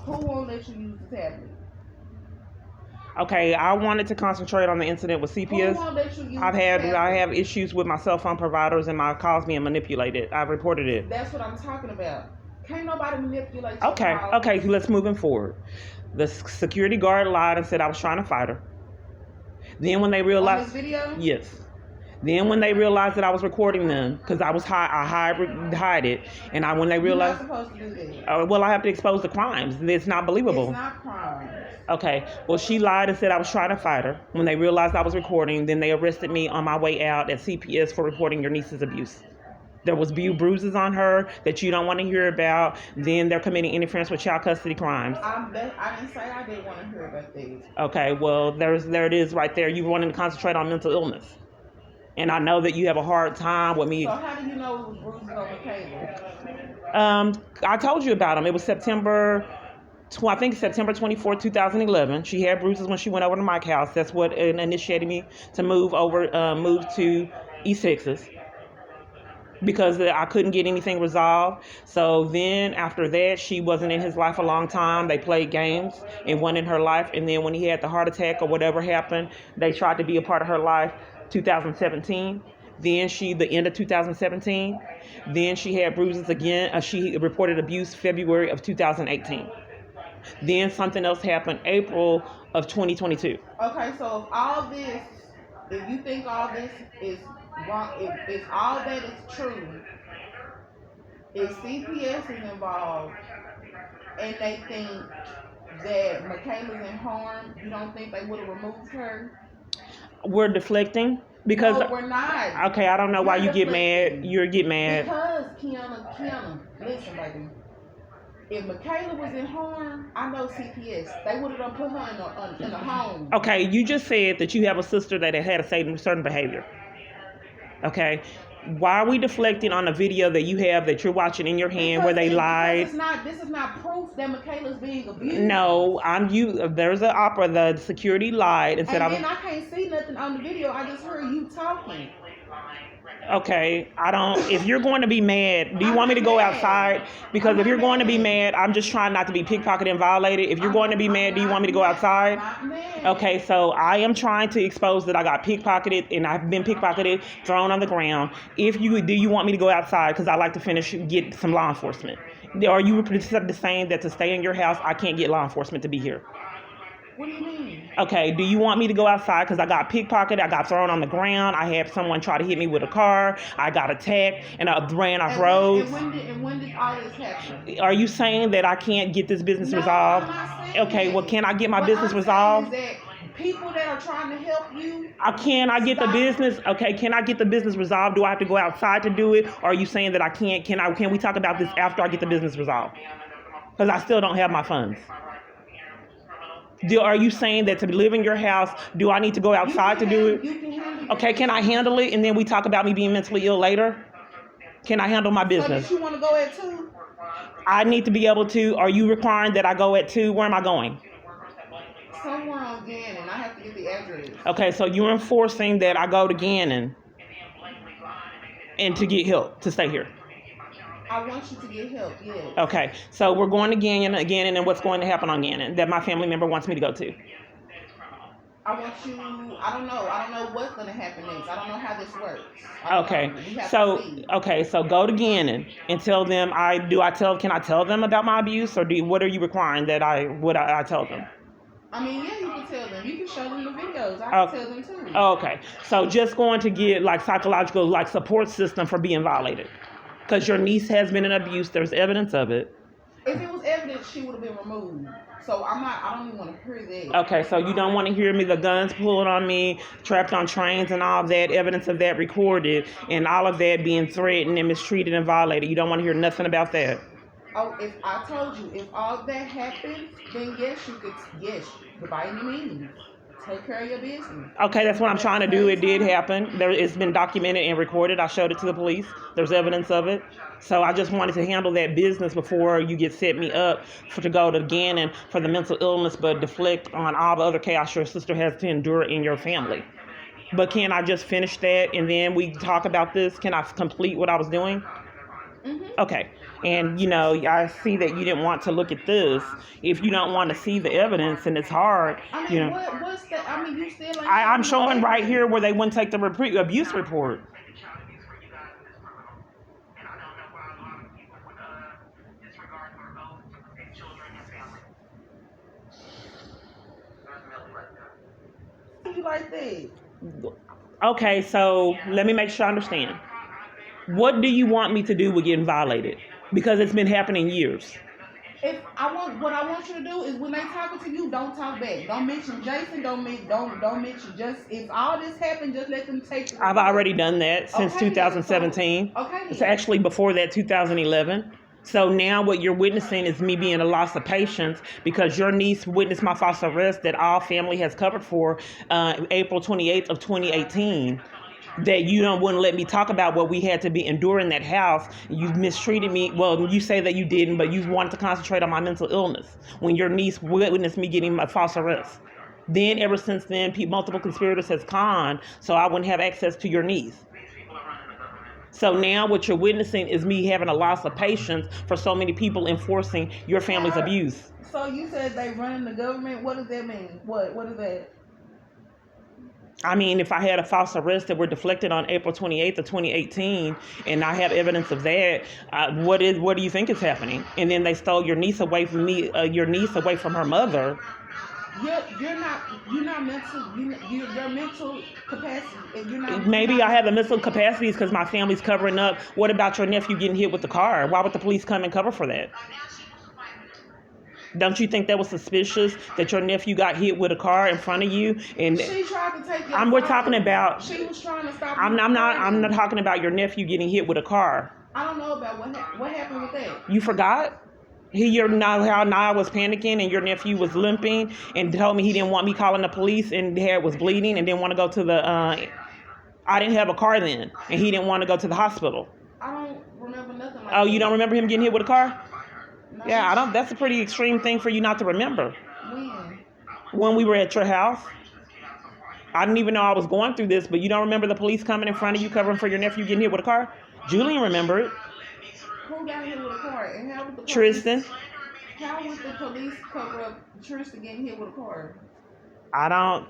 Who won't let you use the tablet? Okay, I wanted to concentrate on the incident with CPS. Who won't let you use I the tablet? have issues with my cell phone providers and my calls being manipulated. I reported it. That's what I'm talking about. Can't nobody manipulate. Okay, let's moving forward. The security guard lied and said I was trying to fight her. Then when they realized, on this video? Yes. Then when they realized that I was recording them, because I hide it, and when they realized, you're not supposed to do that. Well, I have to expose the crimes. It's not believable. It's not crimes. Okay. Well, she lied and said I was trying to fight her. When they realized I was recording, then they arrested me on my way out at CPS for reporting your niece's abuse. There was bruises on her that you don't want to hear about. Then they're committing interference with child custody crimes. I didn't say I didn't want to hear about these. Okay. Well, there it is right there. You wanted to concentrate on mental illness. And I know that you have a hard time with me. So how do you know it was bruises on Michaela? I told you about them. It was September 24, 2011. She had bruises when she went over to Mike's house. That's what initiated me to move to East Texas, because I couldn't get anything resolved. So then after that, she wasn't in his life a long time. They played games and went in her life. And then when he had the heart attack or whatever happened, they tried to be a part of her life. 2017. Then the end of 2017. Then she had bruises again. She reported abuse February of 2018. Then something else happened April of 2022. Okay, so if you think all this is wrong, if all that is true, if CPS is involved and they think that Michaela's in harm, you don't think they would have removed her? We're deflecting because. No, we're not. Okay, I don't know why you get mad. You get mad. Because Kiana, listen, baby. If Michaela was in harm, I know CPS. They would have put her in a home. Okay, you just said that you have a sister that had a certain behavior. Okay. Why are we deflecting on a video that you have that you're watching in your hand where they lied? This is not proof that Michaela's being abused. No, there's an opera. The security lied and said I can't see nothing on the video. I just heard you talking. Okay, if you're going to be mad, do you want me to go outside? Because if you're going to be mad, I'm just trying not to be pickpocketed and violated. If you're going to be mad, do you want me to go outside? Okay, so I am trying to expose that I got pickpocketed and I've been pickpocketed, thrown on the ground. Do you want me to go outside? Because I like to get some law enforcement. Are you saying that to stay in your house, I can't get law enforcement to be here? What do you mean? Okay, do you want me to go outside? Because I got pickpocketed, I got thrown on the ground, I had someone try to hit me with a car, I got attacked, and I ran off roads. And when did all this happen? Are you saying that I can't get this business resolved? I'm not saying okay, that. Well, can I get my business resolved? People that are trying to help you. Can I get the business? Okay, can I get the business resolved? Do I have to go outside to do it? Or are you saying that I can't? Can we talk about this after I get the business resolved? Because I still don't have my funds. Are you saying that to live in your house, do I need to go outside to do it? Okay, can I handle it? And then we talk about me being mentally ill later? Can I handle my business? So you want to go at 2? I need to be able to. Are you requiring that I go at 2? Where am I going? Somewhere on Gannon. I have to get the address. Okay, so you're enforcing that I go to Gannon and to get help to stay here. I want you to get help, yes. Okay, so we're going to Gannon, and what's going to happen on Gannon that my family member wants me to go to? I don't know what's going to happen next. I don't know how this works. Okay, so go to Gannon and tell them, can I tell them about my abuse, or what are you requiring that I tell them? I mean, yeah, you can tell them. You can show them the videos. I can tell them too. Okay, so just going to get psychological support system for being violated. Because your niece has been in abuse, there's evidence of it. If it was evidence, she would have been removed. So I don't even want to hear that. Okay, so you don't want to hear me, the guns pulled on me, trapped on trains and all that, evidence of that recorded, and all of that being threatened and mistreated and violated. You don't want to hear nothing about that. Oh, if I told you, if all that happened, then yes, by any means. Take care of your business. Okay, that's what I'm trying to do. It did happen. It's been documented and recorded. I showed it to the police. There's evidence of it. So I just wanted to handle that business before you set me up to go to Gannon for the mental illness, but deflect on all the other chaos your sister has to endure in your family. But can I just finish that and then we talk about this? Can I complete what I was doing? Okay. And, I see that you didn't want to look at this. If you don't want to see the evidence and it's hard, I mean, what's that? I mean, you still ain't I'm showing showing no right evidence. here where they wouldn't take the abuse report. You like that? Okay, so let me make sure I understand. What do you want me to do with getting violated? Because it's been happening years. What I want you to do is when they talking to you, don't talk back. Don't mention Jason. Don't mention. Just if all this happened, just let them take it. I've already done that since 2017. Okay. It's actually before that, 2011. So now what you're witnessing is me being a loss of patience because your niece witnessed my false arrest that all family has covered for April 28th of 2018. That you wouldn't let me talk about what we had to be endure in that house. You mistreated me. Well, you say that you didn't, but you wanted to concentrate on my mental illness when your niece witnessed me getting my false arrest. Then ever since then, multiple conspirators has conned, so I wouldn't have access to your niece. So now what you're witnessing is me having a loss of patience for so many people enforcing your family's abuse. So you said they running the government. What does that mean? What is that? I mean, if I had a false arrest that were deflected on April 28th of 2018, and I have evidence of that, what do you think is happening? And then they stole your niece away from me, your niece away from her mother. You're not mental. Your mental capacity. If you're not. Maybe I have the mental capacities because my family's covering up. What about your nephew getting hit with the car? Why would the police come and cover for that? Don't you think that was suspicious that your nephew got hit with a car in front of you? And she tried to take your we're talking about. She was trying to stop. I'm not talking about your nephew getting hit with a car. I don't know about what happened with that. You forgot? How Nia was panicking and your nephew was limping and told me he didn't want me calling the police and the hair was bleeding and didn't want to go to the. I didn't have a car then, and he didn't want to go to the hospital. I don't remember nothing like that. Oh, you don't remember him getting hit with a car? No. Yeah, I don't. That's a pretty extreme thing for you not to remember. When we were at your house. I didn't even know I was going through this, but you don't remember the police coming in front of you covering for your nephew getting hit with a car? Julian remembered. Who got hit with a car? And how would the police, Tristan. How would the police cover up Tristan getting hit with a car?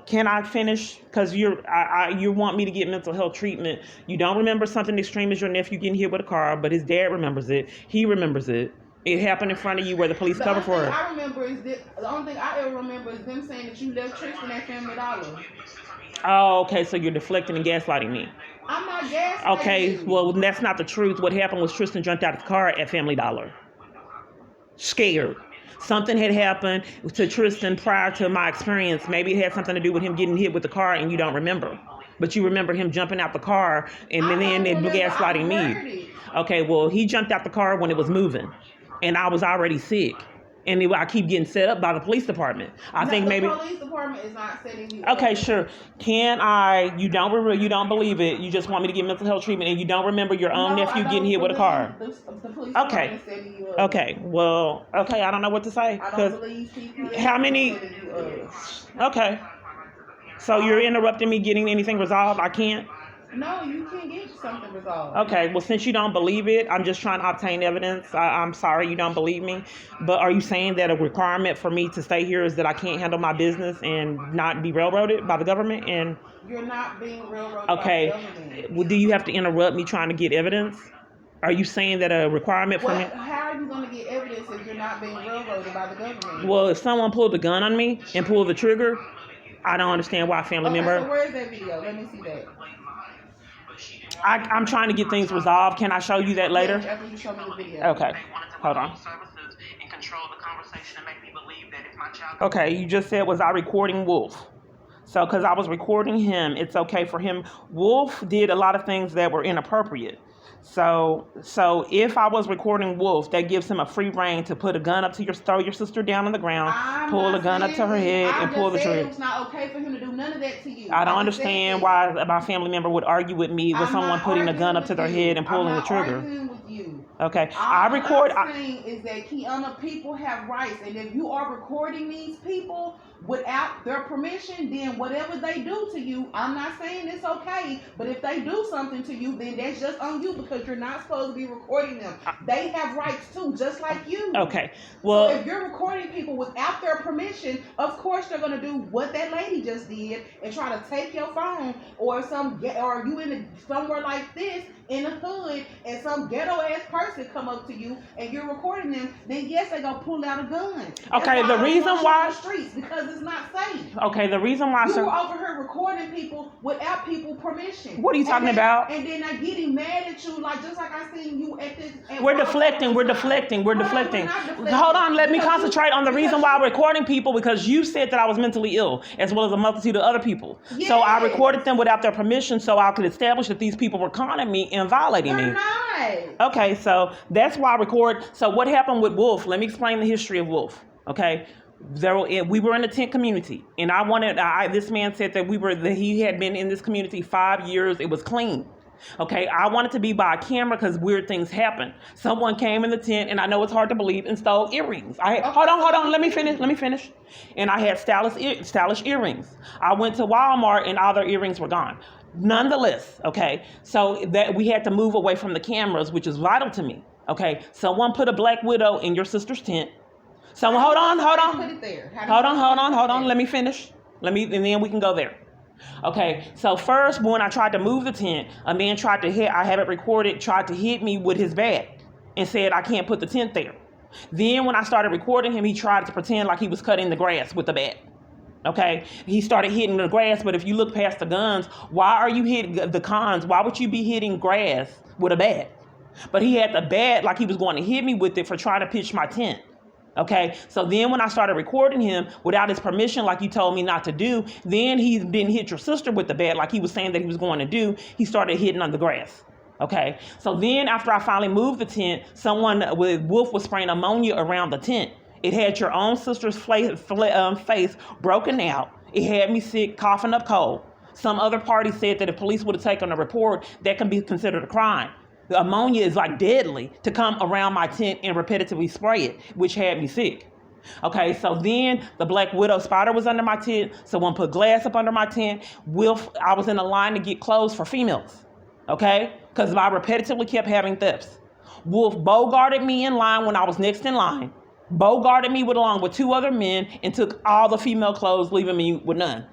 Can I finish? Because you want me to get mental health treatment. You don't remember something extreme as your nephew getting hit with a car, but his dad remembers it. He remembers it. It happened in front of you where the police cover for her. The only thing I ever remember is them saying that you left Tristan at Family Dollar. Oh, okay, so you're deflecting and gaslighting me. I'm not gaslighting Okay, you. well, that's not the truth. What happened was Tristan jumped out of the car at Family Dollar. Scared. Something had happened to Tristan prior to my experience. Maybe it had something to do with him getting hit with the car and you don't remember. But you remember him jumping out the car and then gaslighting me. Okay, well, he jumped out the car when it was moving. And I was already sick. And I keep getting set up by the police department. I think maybe the police department is not setting you Okay, up. sure. You don't believe it. You just want me to get mental health treatment and you don't remember your own nephew getting hit with a car. The police Okay. department is setting you up. Okay. Well, okay, I don't know what to say. I don't believe CPS How many is setting you up. Okay. So you're interrupting me getting anything resolved? I can't? No, you can't get something resolved. Okay, well, since you don't believe it, I'm just trying to obtain evidence. I'm sorry you don't believe me. But are you saying that a requirement for me to stay here is that I can't handle my business and not be railroaded by the government? And you're not being railroaded okay. by the government. Well, do you have to interrupt me trying to get evidence? Are you saying that a requirement for me? How are you going to get evidence if you're not being railroaded by the government? Well, if someone pulled a gun on me and pulled the trigger, I don't understand why a family member. So where's that video? Let me see that. I'm trying to get things resolved. Can I show you that later? After you show me the video. Okay. Hold on. Okay, you just said, was I recording Wolf? So, because I was recording him, it's okay for him. Wolf did a lot of things that were inappropriate. So if I was recording Wolf, that gives him a free rein to put a gun up to throw your sister down on the ground, pull a gun up to her head, and pull the trigger. It's not okay for him to do none of that to you. I don't understand why my family member would argue with me with someone putting a gun up to their head and pulling the trigger. I'm not arguing with you. Okay, All I'm saying is that Kiana, people have rights, and if you are recording these people without their permission, then whatever they do to you, I'm not saying it's okay, but if they do something to you, then that's just on you because you're not supposed to be recording them. They have rights too, just like you. Okay, well, so if you're recording people without their permission, of course they're gonna do what that lady just did and try to take your phone, or you in somewhere like this in the hood, and some ghetto ass person come up to you and you're recording them, then yes, they gonna pull out a gun. Okay, the reason why the streets, because it's not safe. Okay, the reason why you were over here recording people without people permission. What are you talking about? And then they're getting mad at you, like just like I seen you at this. We're deflecting. Hold on, let me concentrate on the reason why I'm recording people, because you said that I was mentally ill, as well as a multitude of other people. Yes. So I recorded them without their permission, so I could establish that these people were conning me and violating me. Not. Okay, so that's why I record. So what happened with Wolf? Let me explain the history of Wolf. Okay. We were in a tent community, and this man said that he had been in this community 5 years. It was clean. Okay, I wanted to be by a camera because weird things happen. Someone came in the tent, and I know it's hard to believe, and stole earrings. Hold on, let me finish. And I had stylish earrings. I went to Walmart, and all their earrings were gone. Nonetheless, okay, so that we had to move away from the cameras, which is vital to me. Okay, someone put a black widow in your sister's tent. So hold on. Put it there. Hold on. Let me finish. And then we can go there. Okay. So first, when I tried to move the tent, a man tried to hit. I have it recorded. Tried to hit me with his bat and said I can't put the tent there. Then when I started recording him, he tried to pretend like he was cutting the grass with the bat. Okay. He started hitting the grass, but if you look past the guns, why are you hitting the cons? Why would you be hitting grass with a bat? But he had the bat like he was going to hit me with it for trying to pitch my tent. Okay, so then when I started recording him without his permission, like you told me not to do, then he didn't hit your sister with the bat like he was saying that he was going to do. He started hitting on the grass. Okay, so then after I finally moved the tent, someone with Wolf was spraying ammonia around the tent. It had your own sister's face broken out. It had me sick, coughing up cold. Some other party said that if police would have taken a report, that can be considered a crime. The ammonia is like deadly to come around my tent and repetitively spray it, which had me sick. Okay, so then the black widow spider was under my tent. Someone put glass up under my tent. I was in a line to get clothes for females. Okay, because I repetitively kept having thefts. Wolf bogarted me in line when I was next in line. Bogarted me along with 2 other men and took all the female clothes, leaving me with none.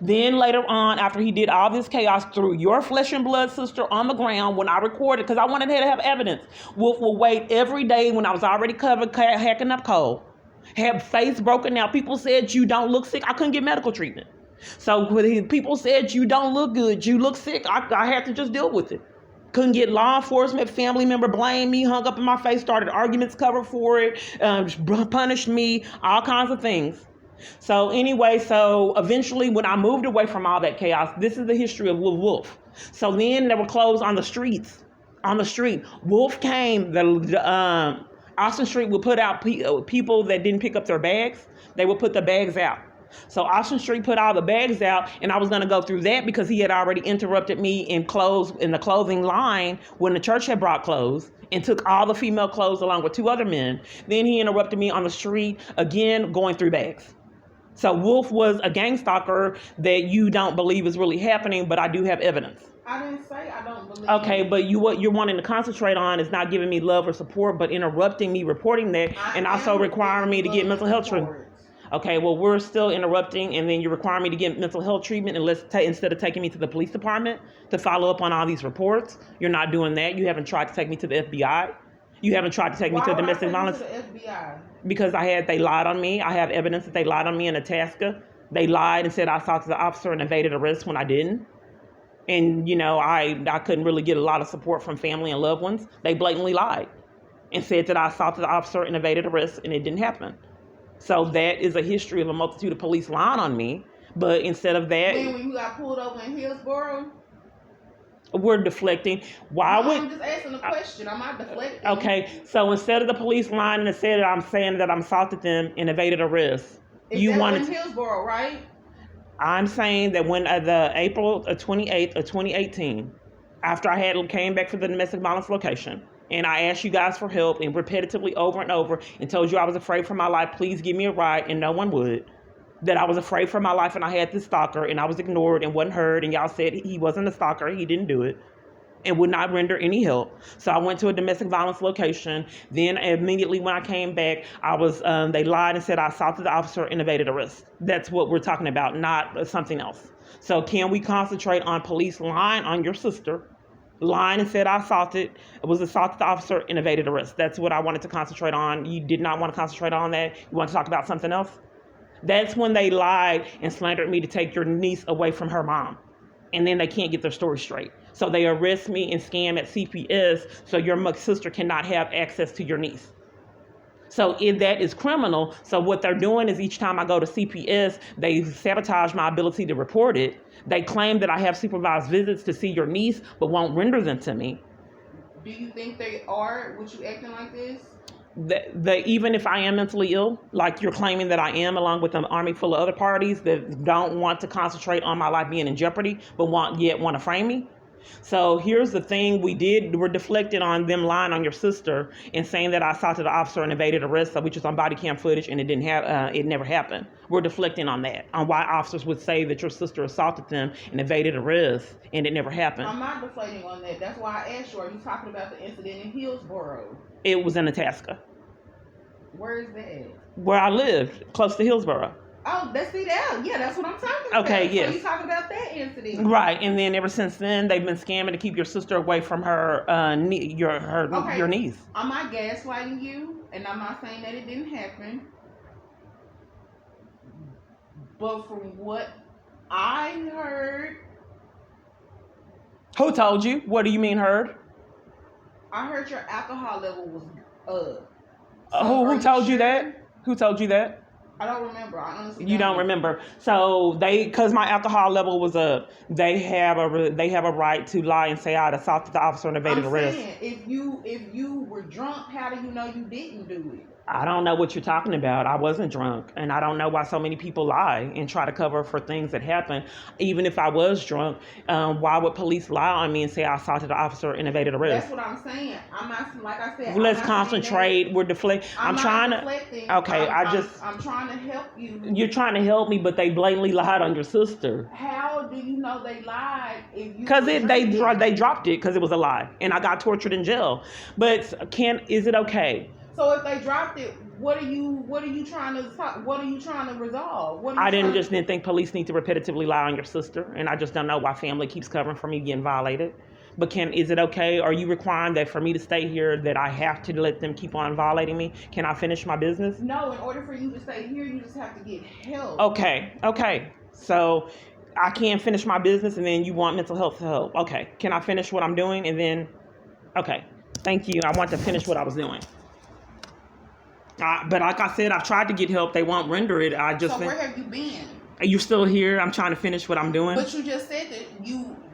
Then later on, after he did all this chaos, threw your flesh and blood sister on the ground when I recorded, because I wanted her to have evidence. Wolf will wait every day when I was already covered, hacking up cold. Had face broken out. People said you don't look sick. I couldn't get medical treatment. So when people said you don't look good, you look sick, I had to just deal with it. Couldn't get law enforcement, family member blamed me, hung up in my face, started arguments covered for it, punished me, all kinds of things. So anyway, eventually when I moved away from all that chaos, this is the history of Wolf. So then there were clothes on the streets. On the street, Wolf came. Austin Street would put out people that didn't pick up their bags. They would put the bags out. So Austin Street put all the bags out, and I was going to go through that because he had already interrupted me in the clothing line when the church had brought clothes and took all the female clothes along with 2 other men. Then he interrupted me on the street again, going through bags. So Wolf was a gang stalker that you don't believe is really happening, but I do have evidence. I didn't say I don't believe. Okay, but what you're wanting to concentrate on is not giving me love or support, but interrupting me reporting that, and also requiring me to get mental health treatment. Okay, well, we're still interrupting, and then you require me to get mental health treatment, and instead of taking me to the police department to follow up on all these reports, you're not doing that. You haven't tried to take me to the FBI. You haven't tried to take me to domestic violence. Why would I take you to the FBI? Because they lied on me. I have evidence that they lied on me in Itasca. They lied and said I assaulted the officer and evaded arrest when I didn't. And, I couldn't really get a lot of support from family and loved ones. They blatantly lied and said that I assaulted the officer and evaded arrest, and it didn't happen. So that is a history of a multitude of police lying on me. But instead of that... Then when you got pulled over in Hillsborough? We're deflecting. I'm just asking a question. I'm not deflecting. Okay, so instead of the police lying and said that I'm saying that I'm assaulted them and evaded arrest, in Hillsborough, right? I'm saying that when the April 28th of 2018, after I came back for the domestic violence location, And I asked you guys for help and repetitively over and over and told you I was afraid for my life. Please give me a ride, and no one would. That I was afraid for my life and I had this stalker and I was ignored and wasn't heard, and y'all said he wasn't a stalker, he didn't do it, and would not render any help. So I went to a domestic violence location. Then immediately when I came back, they lied and said I assaulted the officer and evaded arrest. That's what we're talking about, not something else. So can we concentrate on police lying on your sister, lying and said I assaulted the officer and evaded arrest? That's what I wanted to concentrate on. You did not want to concentrate on that. You want to talk about something else? That's when they lied and slandered me to take your niece away from her mom. And then they can't get their story straight. So they arrest me and scam at CPS so your sister cannot have access to your niece. So if that is criminal, so what they're doing is each time I go to CPS, they sabotage my ability to report it. They claim that I have supervised visits to see your niece, but won't render them to me. Do you think they are with you acting like this? Even if I am mentally ill, like you're claiming that I am, along with an army full of other parties that don't want to concentrate on my life being in jeopardy, but want to frame me. So here's the thing we're deflecting on them lying on your sister and saying that I assaulted the officer and evaded arrest, which is on body cam footage, and it never happened. We're deflecting on that, on why officers would say that your sister assaulted them and evaded arrest, and it never happened. I'm not deflating on that. That's why I asked you, are you talking about the incident in Hillsborough? It was in Itasca. Where is that? Where I lived, close to Hillsborough. Oh, that's what I'm talking about. Okay, yes. So you talking about that incident, right? And then ever since then, they've been scamming to keep your sister away from her your niece. I'm not gaslighting you, and I'm not saying that it didn't happen. But from what I heard, who told you? What do you mean heard? I heard your alcohol level was who told you that? Who told you that? I don't remember. I honestly You don't remember. So because my alcohol level was up, they have a right to lie and say I assaulted the officer and evaded arrest. If you were drunk, how do you know you didn't do it? I don't know what you're talking about. I wasn't drunk, and I don't know why so many people lie and try to cover for things that happen. Even if I was drunk, why would police lie on me and say I assaulted the officer and evaded arrest? That's what I'm saying. I'm not, like I said. Let's concentrate. We're deflecting. I'm trying to. Okay, I'm trying to help you. You're trying to help me, but they blatantly lied on your sister. How do you know they lied? Because they dropped it because it was a lie, and I got tortured in jail. But is it okay? So if they dropped it, what are you trying to resolve? I didn't think police need to repetitively lie on your sister, and I just don't know why family keeps covering for me getting violated. But is it okay? Are you requiring that for me to stay here that I have to let them keep on violating me? Can I finish my business? No, in order for you to stay here, you just have to get help. Okay. So I can't finish my business, and then you want mental health help. Okay. Can I finish what I'm doing, and then? Okay. Thank you. I want to finish what I was doing. But like I said, I've tried to get help. They won't render it. So where have you been? Are you still here? I'm trying to finish what I'm doing. But you just said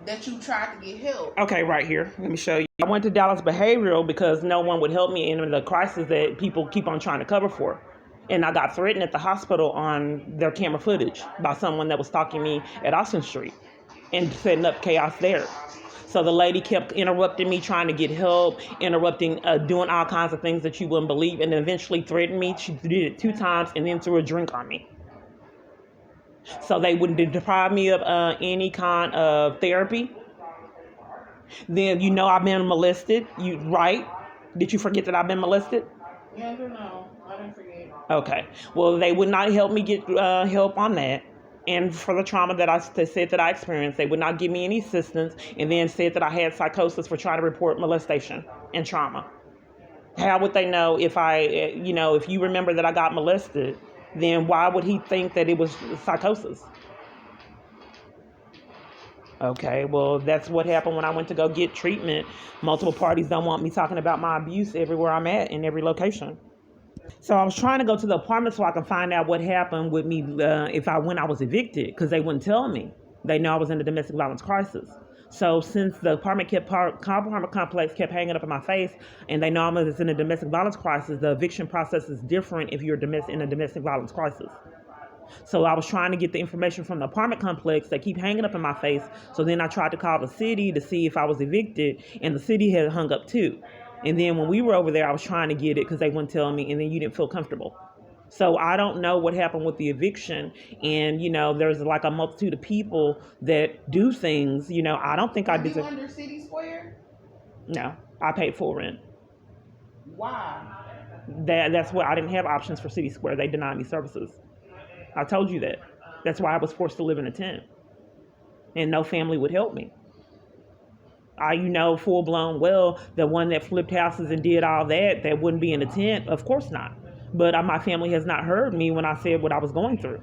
that you tried to get help. Okay, right here. Let me show you. I went to Dallas Behavioral because no one would help me in the crisis that people keep on trying to cover for. And I got threatened at the hospital on their camera footage by someone that was stalking me at Austin Street and setting up chaos there. So the lady kept interrupting me, trying to get help, doing all kinds of things that you wouldn't believe, and then eventually threatened me. She did it 2 times and then threw a drink on me. So they wouldn't deprive me of any kind of therapy. Then I've been molested. Right? Did you forget that I've been molested? Yes or no? I didn't forget. Okay. Well, they would not help me get help on that. And for the trauma that I said that I experienced, they would not give me any assistance, and then said that I had psychosis for trying to report molestation and trauma. How would they know if you remember that I got molested, then why would he think that it was psychosis? Okay, well, that's what happened when I went to go get treatment. Multiple parties don't want me talking about my abuse everywhere I'm at, in every location. So I was trying to go to the apartment so I could find out what happened with me when I was evicted, because they wouldn't tell me. They know I was in a domestic violence crisis. So since the apartment complex kept hanging up in my face, and they know I'm in a domestic violence crisis, the eviction process is different if you're in a domestic violence crisis. So I was trying to get the information from the apartment complex. They keep hanging up in my face. So then I tried to call the city to see if I was evicted, and the city had hung up too. And then when we were over there, I was trying to get it because they wouldn't tell me, and then you didn't feel comfortable. So I don't know what happened with the eviction. And, there's like a multitude of people that do things. I don't think I Are you deserve. under City Square? No, I paid full rent. Why? That's why I didn't have options for City Square. They denied me services. I told you that. That's why I was forced to live in a tent. And no family would help me. Full blown, the one that flipped houses and did all that wouldn't be in a tent. Of course not. But my family has not heard me when I said what I was going through.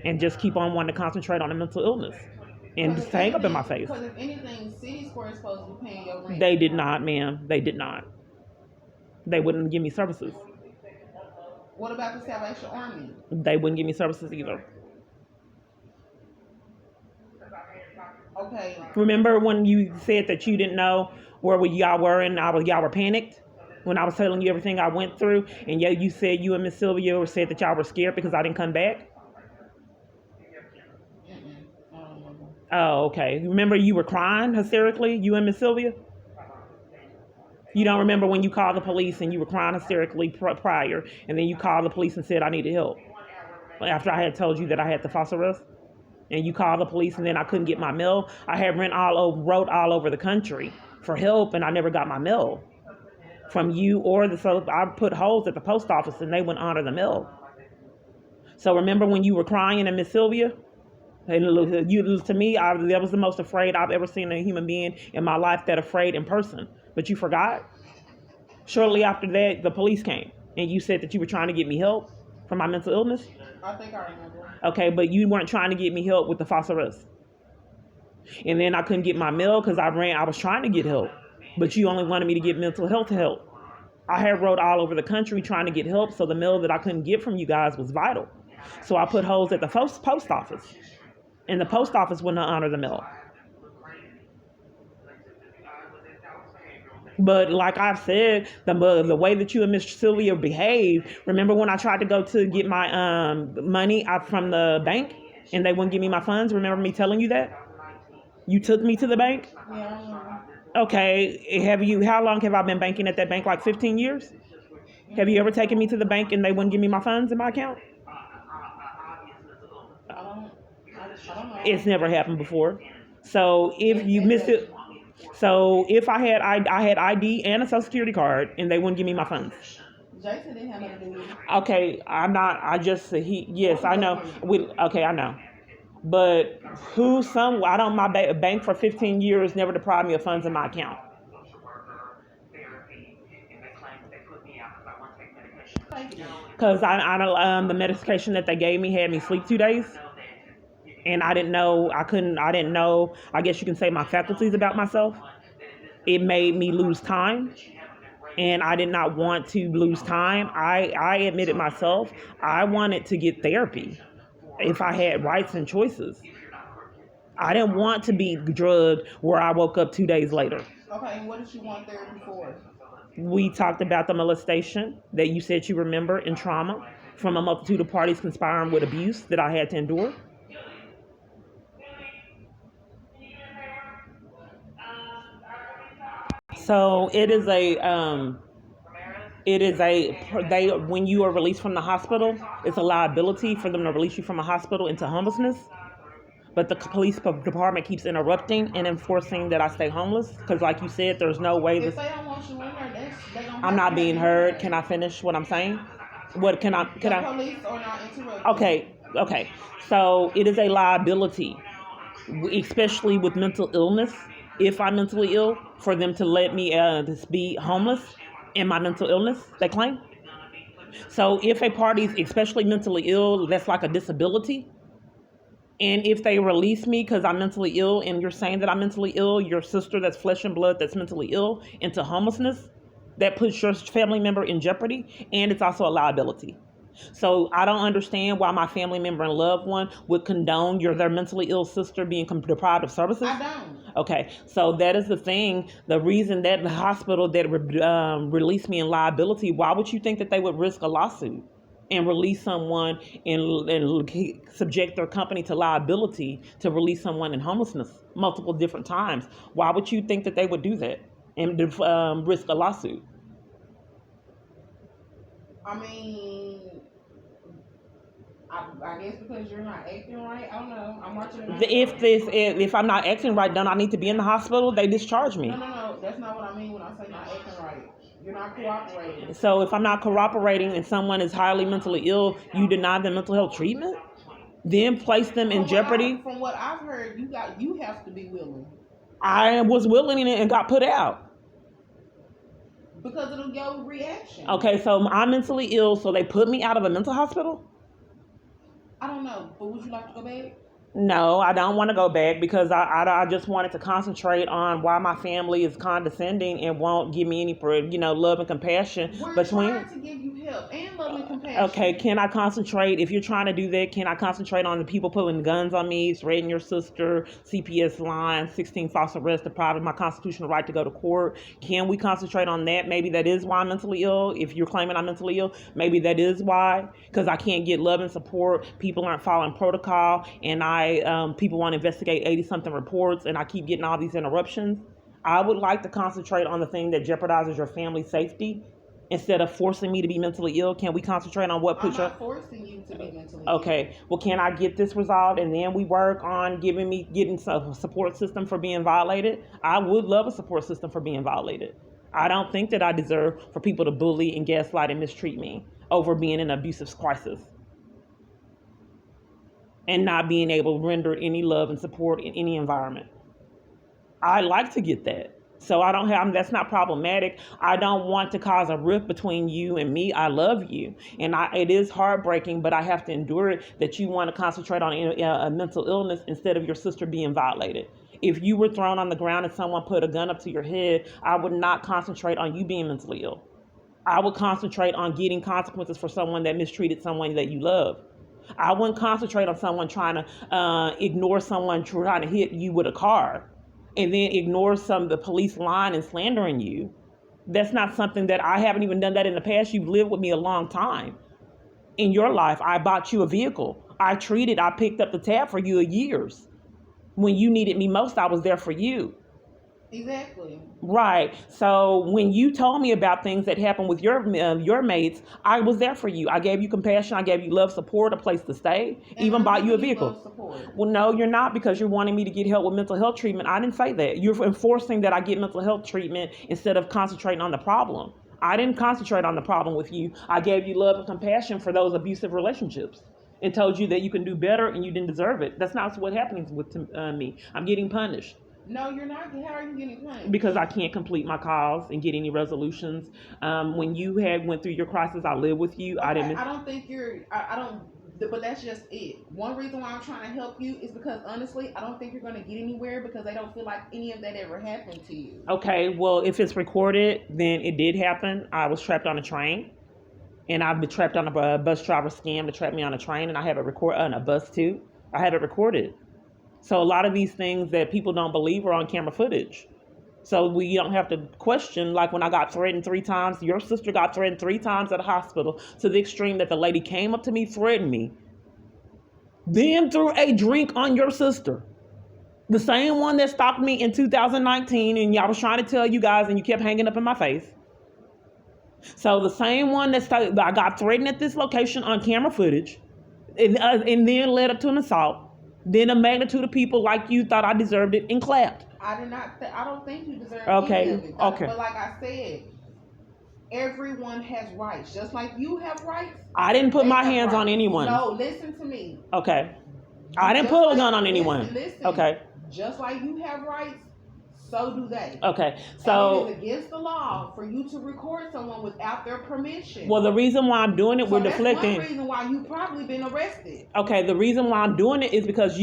And just keep on wanting to concentrate on the mental illness. And just hang up in my face. Because if anything, City Square is supposed to be paying your rent. They did not, ma'am. They did not. They wouldn't give me services. What about the Salvation Army? They wouldn't give me services either. Okay. Remember when you said that you didn't know where y'all were and y'all were panicked? When I was telling you everything I went through, and you said you and Miss Sylvia said that y'all were scared because I didn't come back? I don't remember. Oh, okay. Remember you were crying hysterically, you and Miss Sylvia? You don't remember when you called the police and you were crying hysterically prior, and then you called the police and said I needed help? After I had told you that I had the false arrest? And you called the police, and then I couldn't get my mail. I had wrote all over the country for help, and I never got my mail from you so I put holes at the post office, and they wouldn't honor the mail. So remember when you were crying and Miss Sylvia? And to me, that was the most afraid I've ever seen a human being in my life, that afraid in person. But you forgot. Shortly after that, the police came, and you said that you were trying to get me help for my mental illness. I think I remember. Okay, but you weren't trying to get me help with the false arrest. And then I couldn't get my mail because I was trying to get help. But you only wanted me to get mental health help. I had wrote all over the country trying to get help, so the mail that I couldn't get from you guys was vital. So I put holes at the post office. And the post office wouldn't honor the mail. But like I've said, the way that you and Miss Sylvia behaved, remember when I tried to go to get my money out from the bank and they wouldn't give me my funds? Remember me telling you that? You took me to the bank? Yeah. Okay, how long have I been banking at that bank? Like 15 years? Have you ever taken me to the bank and they wouldn't give me my funds in my account? I don't know. It's never happened before. So if you missed it, if I had ID and a social security card and they wouldn't give me my funds. Jason didn't have nothing to do with it. Okay, I'm not. Yes, I know. I know. But my bank for 15 years never deprived me of funds in my account. Because the medication that they gave me had me sleep 2 days. And I didn't know, I guess you can say my faculties about myself. It made me lose time. And I did not want to lose time. I admitted myself, I wanted to get therapy if I had rights and choices. I didn't want to be drugged where I woke up 2 days later. Okay, and what did you want therapy for? We talked about the molestation that you said you remember and trauma from a multitude of parties conspiring with abuse that I had to endure. So when you are released from the hospital, it's a liability for them to release you from a hospital into homelessness. But the police department keeps interrupting and enforcing that I stay homeless. Because like you said, there's no way If they don't want you in there, they don't. I'm not being heard. Can I finish what I'm saying? What can I? The police are not interrupting. Okay. So it is a liability, especially with mental illness. If I'm mentally ill, for them to let me be homeless in my mental illness, they claim. So if a party's especially mentally ill, that's like a disability. And if they release me because I'm mentally ill and you're saying that I'm mentally ill, your sister that's flesh and blood that's mentally ill, into homelessness, that puts your family member in jeopardy, and it's also a liability. So I don't understand why my family member and loved one would condone their mentally ill sister being deprived of services. I don't. Okay, so that is the thing. The reason that the hospital that released me in liability, why would you think that they would risk a lawsuit and release someone and subject their company to liability to release someone in homelessness multiple different times? Why would you think that they would do that? and risk a lawsuit. I mean, I guess because you're not acting right. I don't know. I'm watching it. If I'm not acting right, then I need to be in the hospital. They discharge me. No. That's not what I mean when I say not acting right. You're not cooperating. So if I'm not cooperating and someone is highly mentally ill, you deny them mental health treatment, then place them in jeopardy. From what I've heard, you have to be willing. I was willing and got put out. Because of your reaction. Okay, so I'm mentally ill, so they put me out of a mental hospital? I don't know, but would you like to go back? No, I don't want to go back because I just wanted to concentrate on why my family is condescending and won't give me any, love and compassion. We're trying to give you help and love and compassion. Okay, can I concentrate? If you're trying to do that, can I concentrate on the people pulling guns on me, threatening your sister, CPS line, 16 false arrests, depriving my constitutional right to go to court? Can we concentrate on that? Maybe that is why I'm mentally ill. If you're claiming I'm mentally ill, maybe that is why. Because I can't get love and support. People aren't following protocol, and people want to investigate 80-something reports, and I keep getting all these interruptions. I would like to concentrate on the thing that jeopardizes your family's safety instead of forcing me to be mentally ill. Can we concentrate on what puts I'm not forcing you to be mentally ill? Okay. Well, can I get this resolved and then we work on getting a support system for being violated? I would love a support system for being violated. I don't think that I deserve for people to bully and gaslight and mistreat me over being in an abusive crisis and not being able to render any love and support in any environment. I like to get that. So that's not problematic. I don't want to cause a rift between you and me. I love you. And it is heartbreaking, but I have to endure it that you want to concentrate on a mental illness instead of your sister being violated. If you were thrown on the ground and someone put a gun up to your head, I would not concentrate on you being mentally ill. I would concentrate on getting consequences for someone that mistreated someone that you love. I wouldn't concentrate on someone trying to ignore someone trying to hit you with a car and then ignore the police line and slandering you. That's not something that I haven't even done that in the past. You've lived with me a long time. In your life, I bought you a vehicle. I picked up the tab for you years. When you needed me most, I was there for you. Exactly. Right. So when you told me about things that happened with your mates, I was there for you. I gave you compassion. I gave you love, support, a place to stay, and even bought you a vehicle. Well, no, you're not, because you're wanting me to get help with mental health treatment. I didn't say that. You're enforcing that I get mental health treatment instead of concentrating on the problem. I didn't concentrate on the problem with you. I gave you love and compassion for those abusive relationships and told you that you can do better and you didn't deserve it. That's not what's happening with me. I'm getting punished. No, you're not. How are you getting punished? Because I can't complete my calls and get any resolutions. When you went through your crisis, I lived with you. Okay, I don't think but that's just it. One reason why I'm trying to help you is because, honestly, I don't think you're going to get anywhere because they don't feel like any of that ever happened to you. Okay, well, if it's recorded, then it did happen. I was trapped on a train, and I've been trapped on a bus driver scam to trap me on a train, and I have it on a bus too. I have it recorded. So a lot of these things that people don't believe are on camera footage. So we don't have to question, like when I got threatened 3 times, your sister got threatened 3 times at a hospital to the extreme that the lady came up to me, threatened me, then threw a drink on your sister. The same one that stopped me in 2019 and I was trying to tell you guys and you kept hanging up in my face. So the same one that I got threatened at this location on camera footage and then led up to an assault. Then a magnitude of people like you thought I deserved it and clapped. I did not. I don't think you deserve any of it. Okay. But like I said, everyone has rights. Just like you have rights. I didn't put my hands on anyone. No, listen to me. Okay. I didn't put a gun on anyone. Listen. Okay. Just like you have rights, so do they. Okay. So and it is against the law for you to record someone without their permission. Well, the reason why I'm doing it, we're deflecting. That's one reason why you probably been arrested. Okay, the reason why I'm doing it is because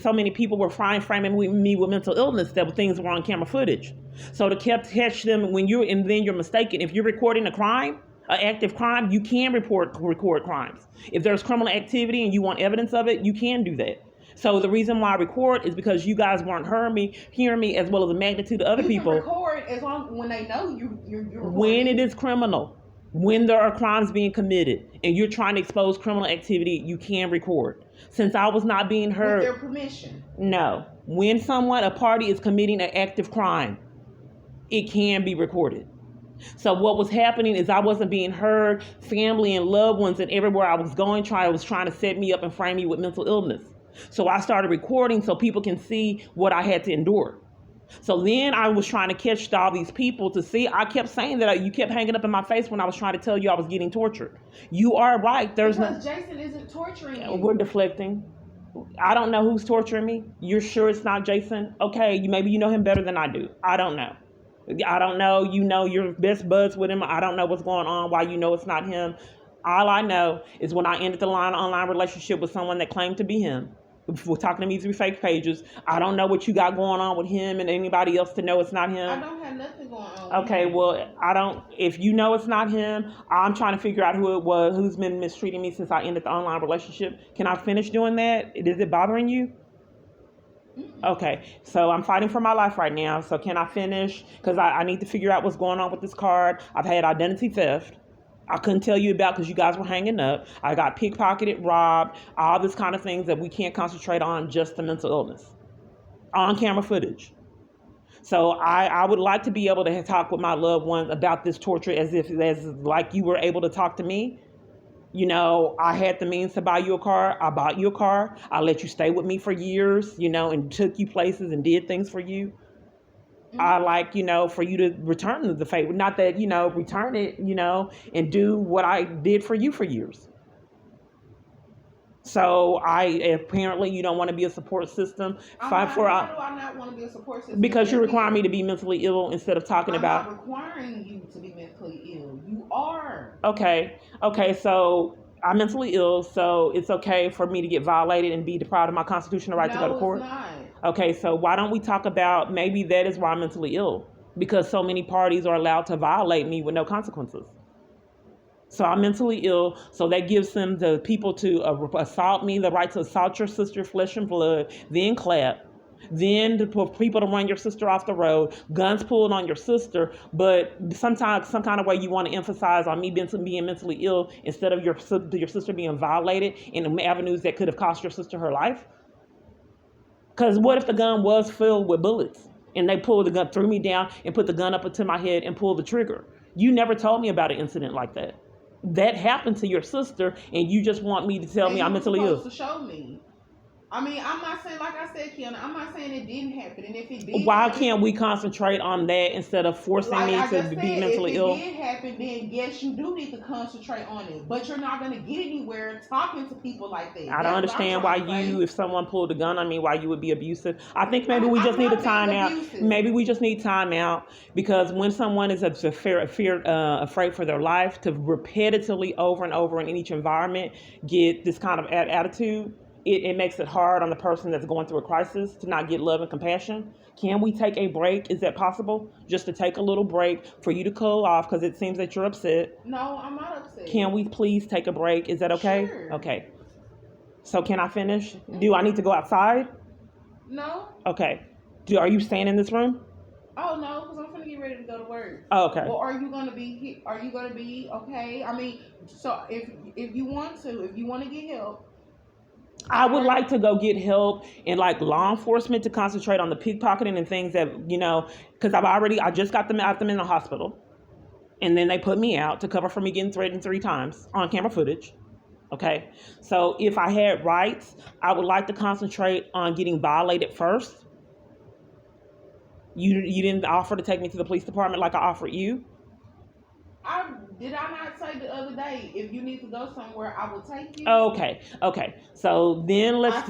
so many people were framing me with mental illness that things were on camera footage. So to catch them and then you're mistaken. If you're recording a crime, an active crime, you can record crimes. If there's criminal activity and you want evidence of it, you can do that. So the reason why I record is because you guys weren't hearing me as well as a magnitude of other people. You can record as long when they know you're when it is criminal, when there are crimes being committed, and you're trying to expose criminal activity, you can record. Since I was not being heard. With their permission. No. When a party is committing an active crime, it can be recorded. So what was happening is I wasn't being heard. Family and loved ones and everywhere I was going, was trying to set me up and frame me with mental illness. So I started recording so people can see what I had to endure. So then I was trying to catch all these people to see. I kept saying that you kept hanging up in my face when I was trying to tell you I was getting tortured. You are right. Because Jason isn't torturing you. We're deflecting. I don't know who's torturing me. You're sure it's not Jason? Okay, maybe you know him better than I do. I don't know. I don't know. You know your best buds with him. I don't know what's going on, why you know it's not him. All I know is when I ended the online relationship with someone that claimed to be him, for talking to me through fake pages, I don't know what you got going on with him and anybody else to know it's not him. I don't have nothing going on. Okay, well, I don't. If you know it's not him, I'm trying to figure out who it was, who's been mistreating me since I ended the online relationship. Can I finish doing that? Is it bothering you? Okay, so I'm fighting for my life right now. So can I finish? Because I need to figure out what's going on with this card. I've had identity theft. I couldn't tell you about because you guys were hanging up. I got pickpocketed, robbed, all this kind of things that we can't concentrate on just the mental illness. On camera footage. So I would like to be able to talk with my loved ones about this torture as like you were able to talk to me. You know, I had the means to buy you a car. I bought you a car. I let you stay with me for years, you know, and took you places and did things for you. I like, you know, for you to return the favor. Not that, you know, return it, you know, and do what I did for you for years. So apparently you don't want to be a support system. Why do I not want to be a support system? Because you require me to be mentally ill instead of talking about. I'm not requiring you to be mentally ill. You are. Okay, so I'm mentally ill, so it's okay for me to get violated and be deprived of my constitutional right to go to court? No, it's not. Okay, so why don't we talk about maybe that is why I'm mentally ill? Because so many parties are allowed to violate me with no consequences. So I'm mentally ill, so that gives them the people to assault me, the right to assault your sister, flesh and blood, then clap, then for people to run your sister off the road, guns pulled on your sister, but sometimes some kind of way you want to emphasize on me being mentally ill instead of your sister being violated in avenues that could have cost your sister her life. Because what if the gun was filled with bullets and they pulled the gun, threw me down and put the gun up into my head and pulled the trigger? You never told me about an incident like that. That happened to your sister, and you just want me to tell me I'm mentally ill. You're supposed to show me. I mean, I'm not saying, like I said, Kiana, I'm not saying it didn't happen. And if it did, why can't we concentrate on that instead of forcing me to be mentally ill? If it did happen, then yes, you do need to concentrate on it. But you're not going to get anywhere talking to people like that. I don't understand why if someone pulled a gun on me, why you would be abusive. I think maybe we just need a timeout. Maybe we just need time out, because when someone is afraid for their life, to repetitively over and over in each environment get this kind of attitude, it makes it hard on the person that's going through a crisis to not get love and compassion. Can we take a break? Is that possible? Just to take a little break for you to cool off, because it seems that you're upset. No, I'm not upset. Can we please take a break? Is that okay? Sure. Okay. So can I finish? Do I need to go outside? No. Okay. Are you staying in this room? Oh no, because I'm gonna get ready to go to work. Oh, okay. Or are you gonna be? Are you gonna be okay? I mean, so if you want to get help. I would like to go get help in like law enforcement to concentrate on the pickpocketing and things that, you know, because I just got them in the hospital, and then they put me out to cover for me getting threatened 3 times on camera footage. Okay. So if I had rights, I would like to concentrate on getting violated first. You didn't offer to take me to the police department like I offered you. Did I not say the other day, if you need to go somewhere, I will take you? Okay. So then let's. I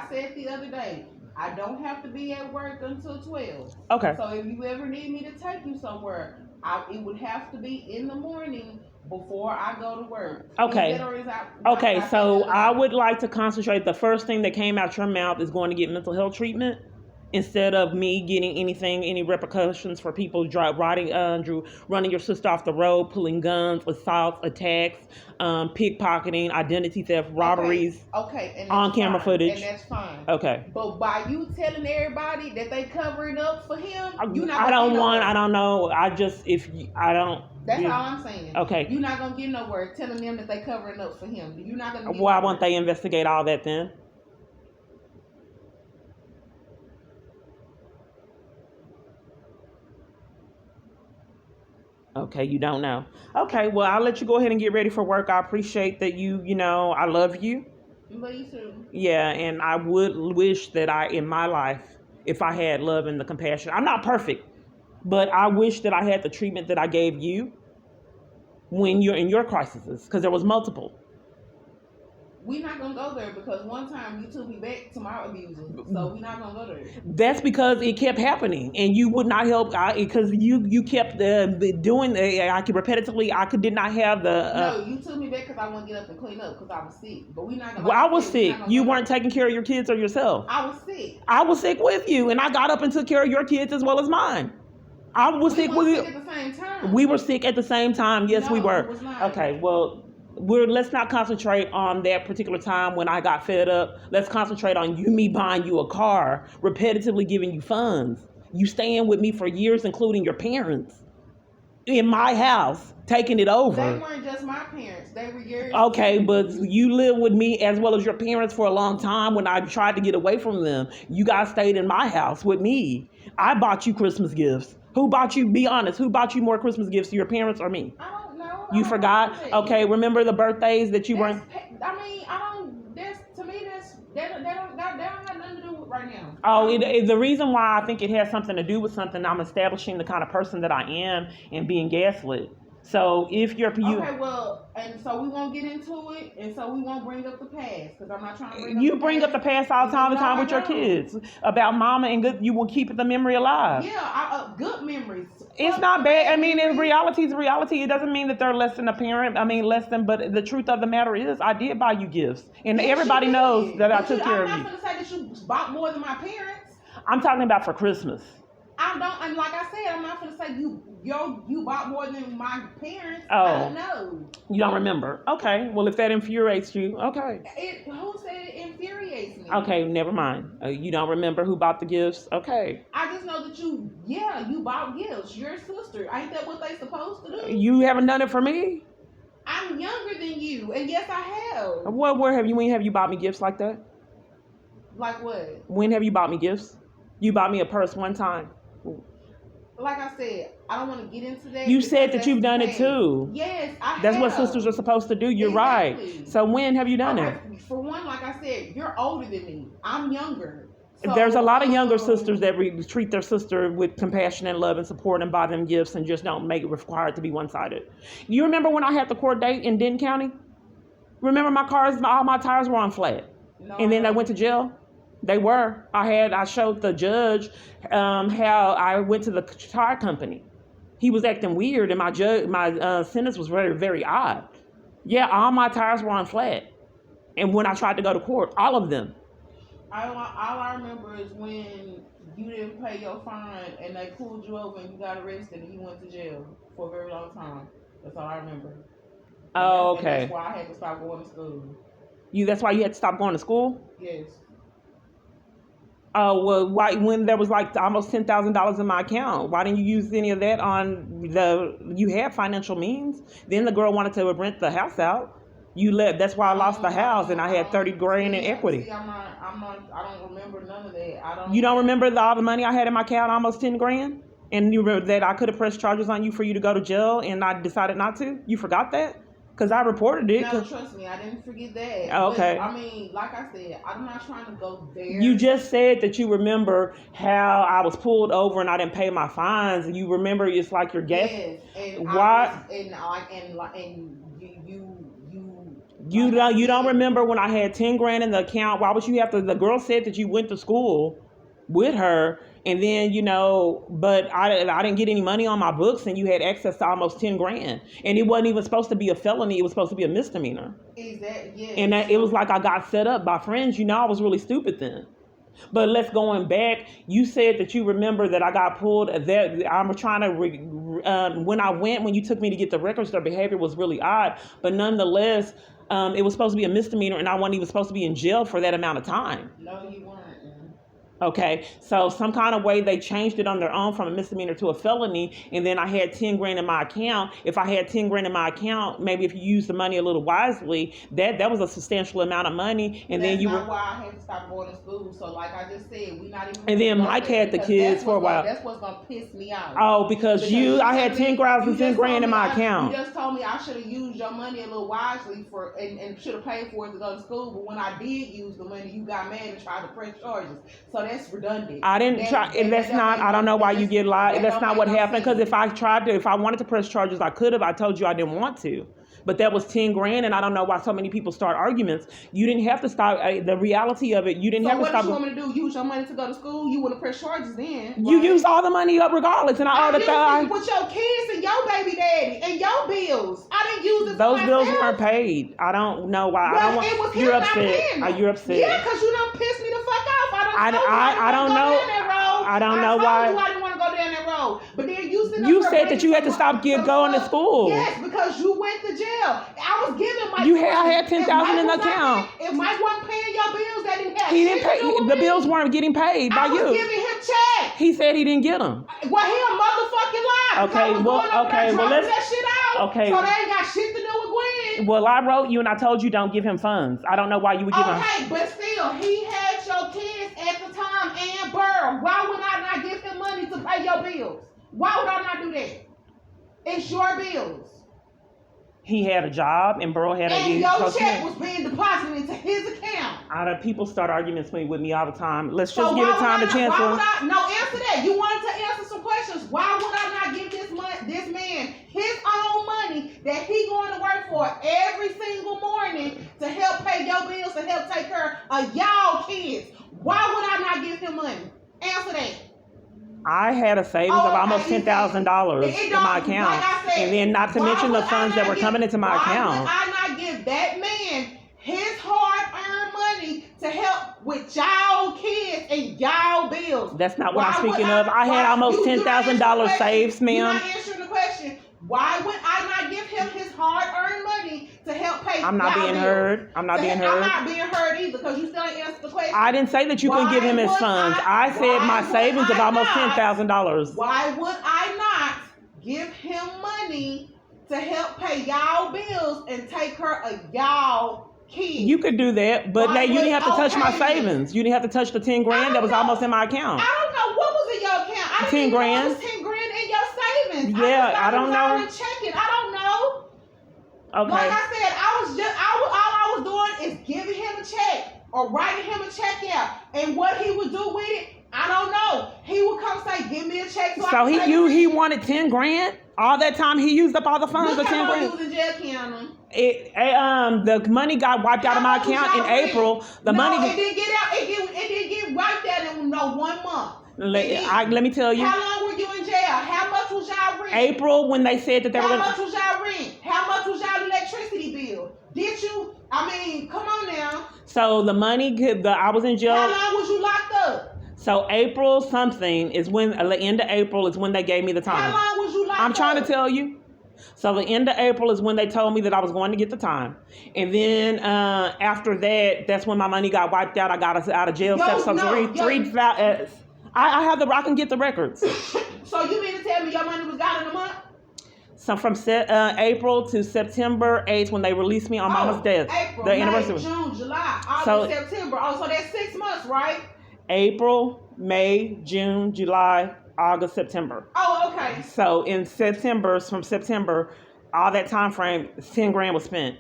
said the other day, I don't have to be at work until 12. Okay. So if you ever need me to take you somewhere, it would have to be in the morning before I go to work. Okay. So I would like to concentrate. The first thing that came out your mouth is going to get mental health treatment, instead of me getting any repercussions for people running your sister off the road, pulling guns, assaults, attacks, pickpocketing, identity theft, robberies, and on camera footage. And that's fine. Okay. But by you telling everybody that they covering up for him, you're not. I don't know. That's all I'm saying. Okay. You're not gonna get nowhere telling them that they covering up for him. You're not gonna. Why won't they investigate all that then? Okay, you don't know. Okay, well, I'll let you go ahead and get ready for work. I appreciate that I love you. But you too. Yeah, and I would wish that in my life, if I had love and the compassion. I'm not perfect, but I wish that I had the treatment that I gave you when you're in your crises, because there was multiple. We're not gonna go there because one time you took me back to my abuser, so we're not gonna go there. That's because it kept happening, and you would not help because you kept doing. I could repetitively. Did not have the. No, you took me back because I want to get up and clean up because I was sick. But we're not gonna. Well, I was sick. You weren't taking care of your kids or yourself. I was sick. I was sick with you, and I got up and took care of your kids as well as mine. I was sick with you. Sick at the same time. We were sick at the same time. Yes, no, we were. It was not. Okay, well. Let's not concentrate on that particular time when I got fed up. Let's concentrate on me buying you a car, repetitively giving you funds. You staying with me for years, including your parents, in my house, taking it over. They weren't just my parents. They were yours. Okay, but you lived with me as well as your parents for a long time when I tried to get away from them. You guys stayed in my house with me. I bought you Christmas gifts. Who bought you, be honest, who bought you more Christmas gifts, your parents or me? You forgot? Okay, remember the birthdays that you weren't. I mean, I don't. To me, that don't have nothing to do with right now. Oh, the reason why I think it has something to do with something, I'm establishing the kind of person that I am and being gaslit. So if okay, well, and so we won't get into it, and so we won't bring up the past because I'm not trying to bring up. You bring up the past all the time with your kids about mama and good. You will keep the memory alive. Yeah, good memories. It's not bad. I mean, in reality is reality. It doesn't mean that they're less than a parent. I mean, less than. But the truth of the matter is, I did buy you gifts, and everybody knows that I took care of you. I'm not going to say that you bought more than my parents. I'm talking about for Christmas. I don't, and like I said, I'm not going to say you bought more than my parents. Oh, I don't know. You don't remember? Okay. Well, if that infuriates you, okay. Who said it infuriates me? Okay, never mind. You don't remember who bought the gifts? Okay. I just know that you bought gifts. Your sister. Ain't that what they supposed to do? You haven't done it for me? I'm younger than you, and yes, I have. When have you bought me gifts like that? Like what? When have you bought me gifts? You bought me a purse one time. Like I said, I don't want to get into that. You said that you've done it too. Yes, I have. That's what sisters are supposed to do. You're right. So when have you done it? For one, like I said, you're older than me. I'm younger. So, there's a lot of younger sisters that treat their sister with compassion and love and support and buy them gifts and just don't make it required to be one-sided. You remember when I had the court date in Denton County? Remember all my tires were on flat. No, and then I went to jail? They were. I showed the judge how I went to the tire company. He was acting weird, and my sentence was very, very odd. Yeah, all my tires were on flat. And when I tried to go to court, all of them. All I remember is when you didn't pay your fine, and they pulled you over, and you got arrested, and you went to jail for a very long time. That's all I remember. Oh, okay. And that's why I had to stop going to school. That's why you had to stop going to school? Yes. Oh, well, why, when there was like almost $10,000 in my account, why didn't you use any of that you had financial means? Then the girl wanted to rent the house out. You left. That's why I lost the house, and I had $30,000 in equity. See, I don't remember none of that. You don't remember all the money I had in my account, almost $10,000? And you remember that I could have pressed charges on you for you to go to jail, and I decided not to? You forgot that? Because I reported it. No, trust me, I didn't forget that. Okay. But, I mean, like I said, I'm not trying to go there. You just said that you remember how I was pulled over and I didn't pay my fines, and you remember it's like your gas. Yes, and why? You don't remember when I had $10,000 in the account? Why would you have to? The girl said that you went to school with her. And then, but I didn't get any money on my books, and you had access to almost $10,000. And it wasn't even supposed to be a felony. It was supposed to be a misdemeanor. Exactly. Yes. And it was like I got set up by friends. I was really stupid then. But let's going back. You said that you remember that I got pulled. That I'm trying to when you took me to get the records, their behavior was really odd. But nonetheless, it was supposed to be a misdemeanor, and I wasn't even supposed to be in jail for that amount of time. No, you weren't. Okay, so some kind of way they changed it on their own from a misdemeanor to a felony, and then I had 10 grand in my account. If I had 10 grand in my account, maybe if you use the money a little wisely, that was a substantial amount of money. And that's then you not were. why I had to stop going to school. So like I just said, we not even. And then Mike had the kids for a while. That's what's gonna piss me off. Oh, because I had 10 grand in my account. You just told me I should have used your money a little wisely and should have paid for it to go to school. But when I did use the money, you got mad and tried to press charges. So that's redundant. I didn't try, and that's not. I don't know why you get lied. That's not what happened. Because if I wanted to press charges, I could have. I told you I didn't want to. But that was 10 grand, and I don't know why so many people start arguments. You didn't have to stop. The reality of it, you didn't have to stop. So what did you want me to do? Use your money to go to school? You want to press charges then? You used all the money up regardless, and I used it with your kids and your baby daddy and your bills. I didn't use it. Those bills weren't paid. I don't know why. Well, it was you're upset. You're upset. Yeah, because you don't piss me the fuck off. I don't know. I don't know why. I didn't want to go down that road. But then you said that you had to stop going to school. Yes, because you went to jail. I was giving Mike. I had 10,000 in the account. If Mike wasn't paying your bills, that didn't happen. He didn't pay. The bills weren't getting paid by you. I was giving him checks. He said he didn't get them. Well, he a motherfucking lie. Okay, let's that shit out. Okay. So they ain't got shit to do with Gwen. Well, I wrote you and I told you don't give him funds. I don't know why you would give him. Okay, but still, he had your kids at the time and Burrell. Why would I not give him money to pay your bills? Why would I not do that? It's your bills. He had a job and Burrell had and your check was being deposited into his account. People start arguments with me all the time. Let's just give it time to chance. No, answer that. You wanted to answer some questions. Why would I not give this man his own money that he going to work for every single morning to help pay your bills, to help take care of y'all kids? Why would I not give him money? Answer that. I had a savings of almost $10,000 in my account. Like I said, and then not to mention the funds that were coming into my account. Why would I not give that man his hard-earned money to help with y'all kids and y'all bills? That's not what I'm speaking of. I had almost $10,000 saved, ma'am. You're not answering the question. Why would I not give him his hard-earned money to help pay? I'm not being heard. I'm not being heard. I'm not being heard either because you still ain't answered the question. I didn't say that you can give him his funds. I said my savings of almost $10,000. Why would I not give him money to help pay y'all bills and take care of y'all kids? You could do that, but now you didn't have to touch my savings. You didn't have to touch the 10 grand that was almost in my account. I don't know what was in your account. I 10 grand. It was 10 grand in your savings. Yeah, I don't know. Checking. I don't know. Okay. Like I said, all I was doing is giving him a check or writing him a check out, and what he would do with it, I don't know. He would come say, "Give me a check." So he wanted 10 grand. All that time he used up all the funds of 10 grand. Look how long the money got wiped out of my account in April. It didn't get out. It didn't get wiped out in 1 month. Let me tell you. How long were you in jail? How much was y'all rent? April, when they said that they were going to... How much was y'all rent? How much was y'all electricity bill? Did you? Come on now. So the money, I was in jail. How long was you locked up? So April something is when, the end of April is when they gave me the time. How long was you locked up? I'm trying to tell you. So the end of April is when they told me that I was going to get the time. And then after that, that's when my money got wiped out. I got out of jail. I can get the records. So you mean to tell me your money was gone in a month? So from April to September 8th when they released me on Mama's death. April, the May, anniversary. June, July, August, September. So that's 6 months, right? April, May, June, July, August, September. Oh, okay. So in from September, all that time frame, 10 grand was spent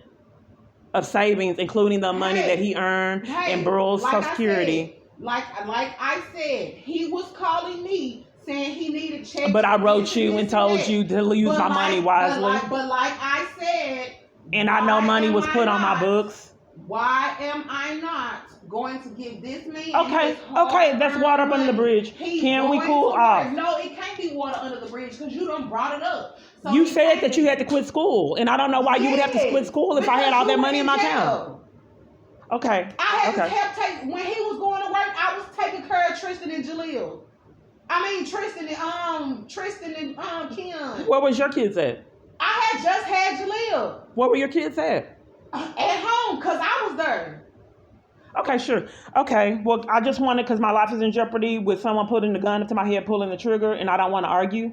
of savings, including the money that he earned and Burrell's Social Security. Like I said, he was calling me saying he needed checks. But I wrote you and told you to use my money wisely. But like I said, and I know money was put on my books. Why am I not going to give this man? Okay, that's water up under the bridge. Can we cool off? No, it can't be water under the bridge because you done brought it up. So you said that you had to quit school, and I don't know why you would have to quit school if I had all that money in my account. Okay. I had to help take when he was going to work. I was taking care of Tristan and Jaleel. Tristan and Kim. Where was your kids at? I had just had Jaleel. Where were your kids at? At home, cause I was there. Okay, sure. Okay, well, I just wanted, because my life is in jeopardy with someone putting the gun up to my head, pulling the trigger, and I don't want to argue.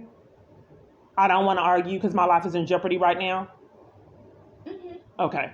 I don't want to argue because my life is in jeopardy right now. Mhm. Okay.